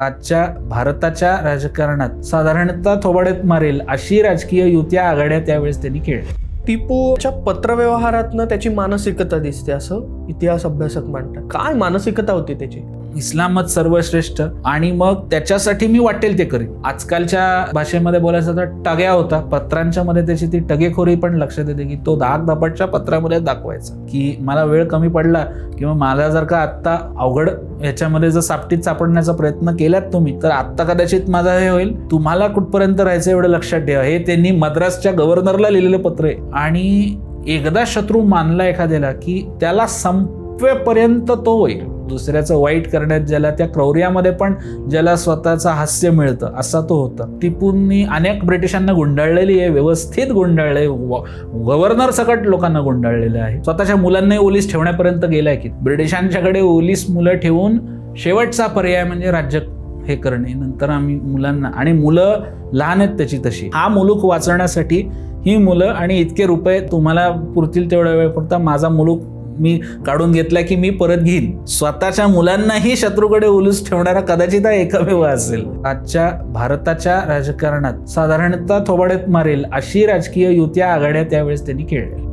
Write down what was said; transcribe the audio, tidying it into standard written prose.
आजच्या भारताच्या राजकारणात साधारणतः थोबाडीत मारेल अशी राजकीय युत्या आघाड्या त्यावेळेस त्यांनी खेळल्या. टिपूच्या पत्रव्यवहारातनं त्याची मानसिकता दिसते असं इतिहास अभ्यासक म्हणतात. काय मानसिकता होती त्याची? इस्लामच सर्वश्रेष्ठ आणि मग त्याच्यासाठी मी वाटेल ते करीन. आजकालच्या भाषेमध्ये बोलायचं तर टग्या होता. पत्रांच्या मध्ये त्याची ती टगेखोरी पण लक्षात येते की तो धाकधपाटच्या पत्रामध्ये दाखवायचा की मला वेळ कमी पडला किंवा मला जर का आत्ता अवघड ह्याच्यामध्ये जर सापटीत सापडण्याचा प्रयत्न केलात तुम्ही तर आत्ता कदाचित माझा हे होईल, तुम्हाला कुठपर्यंत राहायचं एवढं लक्षात ठेवा. हे त्यांनी मद्रासच्या गव्हर्नरला लिहिलेलं पत्र आहे. आणि एकदा शत्रू मानला एखाद्याला की त्याला संपेपर्यंत तो होईल. दुसऱ्याचं वाईट करण्यात ज्याला त्या क्रौर्यामध्ये पण ज्याला स्वतःचं हास्य मिळतं असा तो होता. टिपूंनी अनेक ब्रिटिशांना गुंडाळलेली आहे, व्यवस्थित गुंडाळले, गव्हर्नर सकट लोकांना गुंडाळलेलं आहे. स्वतःच्या मुलांनाही ओलीस ठेवण्यापर्यंत गेलाय की ब्रिटिशांच्याकडे ओलीस मुलं ठेवून शेवटचा पर्याय म्हणजे राज्य हे करणे. नंतर आम्ही मुलांना, आणि मुलं लहान आहेत त्याची तशी, हा मुलूक वाचवण्यासाठी ही मुलं आणि इतके रुपये तुम्हाला पुरतील तेवढ्या वेळपुरता माझा मुलूक मी काढून घेतला की मी परत घेईन. स्वतःच्या मुलांनाही शत्रूकडे उलूस ठेवणारा कदाचित हा एकमेव असेल. आजच्या भारताच्या राजकारणात साधारणतः थोबाडीत मारेल अशी राजकीय युत्या आघाड्या त्यावेळेस त्यांनी खेळल्या.